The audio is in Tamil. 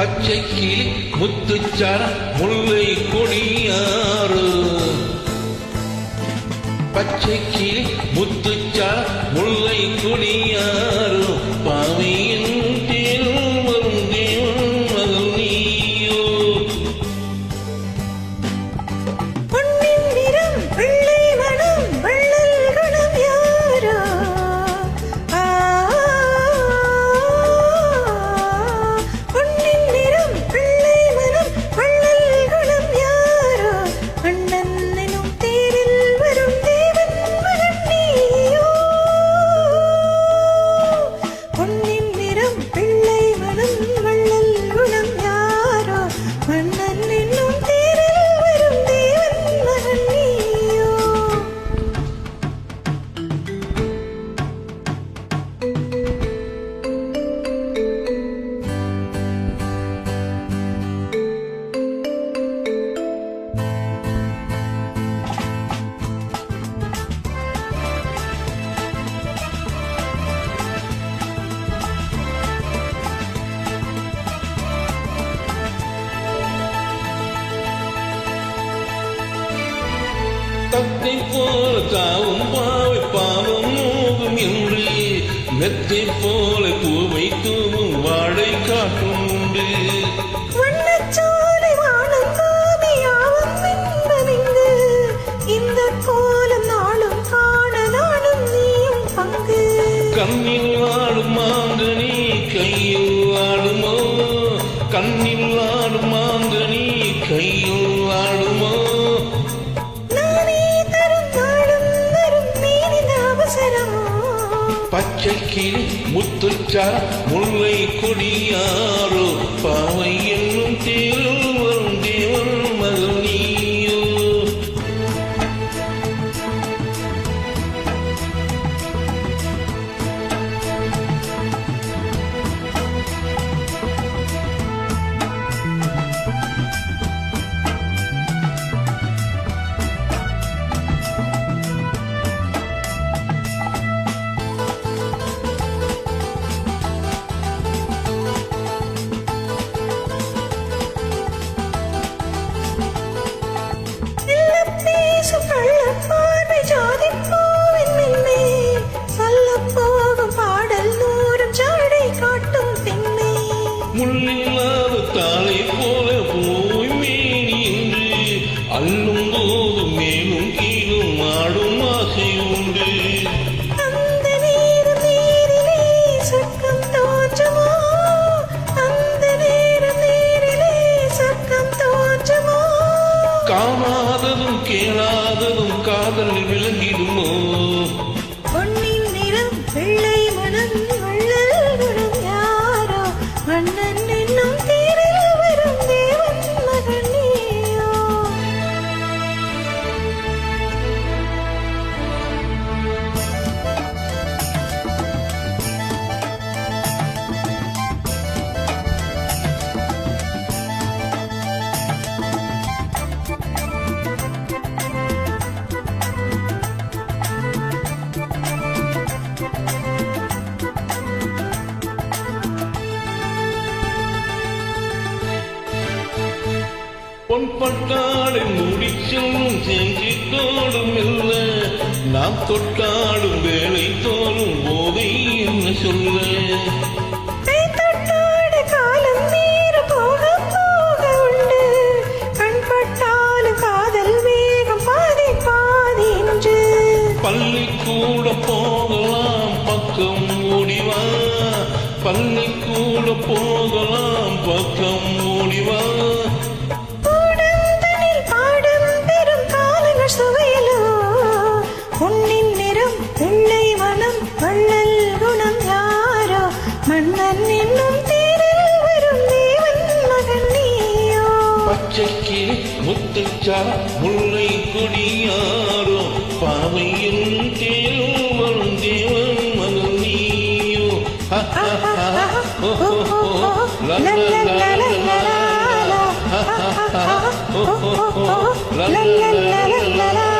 பச்சை கிளி முத்துச்சார முல்லை கொடியாறு பச்சை கிளி முத்துச்சார முல்லை கொடியாறு பாவையின் தேர் வரும் தேவன் மகள் நீயோ பொன்னின் நிறம் வெள்ளை மனம் வள்ளல் குணம் யாரோ பொன்னின் நிறம் வெள்ளை மனம் வள்ளல் குணம் யாரோ அண்ணன் எனும் தேரில் வரும் தேவன் மகன் நீயோ பொன்னின் நிறம் வெள்ளை மனம் வள்ளல் குணம் யாரோ அண்ணன் என்னும் தேரில் வரும் தேவன் மகன் நீயோ தத்தை போல தாவும் பாவை பாவம் மோகும் என்று மெத்தை போல பூவை தூவும் வாழை காட்டும் உண்டு வண்ணச்சோலை வானம் பூமி யாவும் இன்பமிங்கு இந்த கோலம் நாளும் காண நாளும் நீயும் பங்கு கண்ணில் ஆடும் மாங்கனி கையில் ஆடுமோ கண்ணில் ஆடும் மாங்கனி கையில் ஆடுமோ நானே தரும் நாளும் வரும் மீனின் அவசரமோ பச்சை கிளி முத்துச்சார முல்லை கொடியாரோ பாவை என்னும் தேரில் வரும் தேவன் மகள் நீயோ மெல்லப் பேசும் கள்ளப் பார்வை ஜாதிப் பூவின் மென்மை சொல்லப் போகும் பாடல் நூறும் ஜாடை காட்டும் பெண்மை முள்ளில்லாத தாளை போல போய் மேனி என்று அள்ளும் போது மேலும் கீழும் ஆடும் ஆசை உண்டு அந்த நேரம் நேரிலே சொர்க்கம் தோன்றுமோ அந்த நேரம் நேரிலே சொர்க்கம் தோன்றுமோ காணாததும் கேளாததும் காதல் விளங்கிடுமோ பொன்னின் நிறம் வெள்ளை மனம் வள்ளல் குணம் யாரோ அண்ணன் என்னும் தேரில் வரும் தேவன் மகன் நீயோ பொன்பட்டாடை மூடி செல்லும் செஞ்சித்தோடும் இல்ல நாம் தொட்டாடும் வேலை தோறும் போதை என்ன சொல்ல கை தொட்டாட காலம் நீர் போக போக உண்டு கண் பட்டாலும் காதல் வேகம் பாதி பாதி என்று பள்ளிக்கூட போகலாம் பக்கம் ஓடிவா பள்ளிக்கூட போகலாம் பக்கம் ஓடிவா பாடந்தனில் பாடம் பெறும் காலங்கள் சுவையிலோ பொன்னின் நிறம் வெள்ளை மனம் வள்ளல் குணம் யாரோ மன்னன் என்னும் தேரில் வரும் தேவன் மகன் நீயோ பச்சை கிளி முத்துச்சார முல்லை கொடியாரோ பாவையின் தேரில் வரும் தேவன் மகள் நீயோ la la la la la la la la la la la la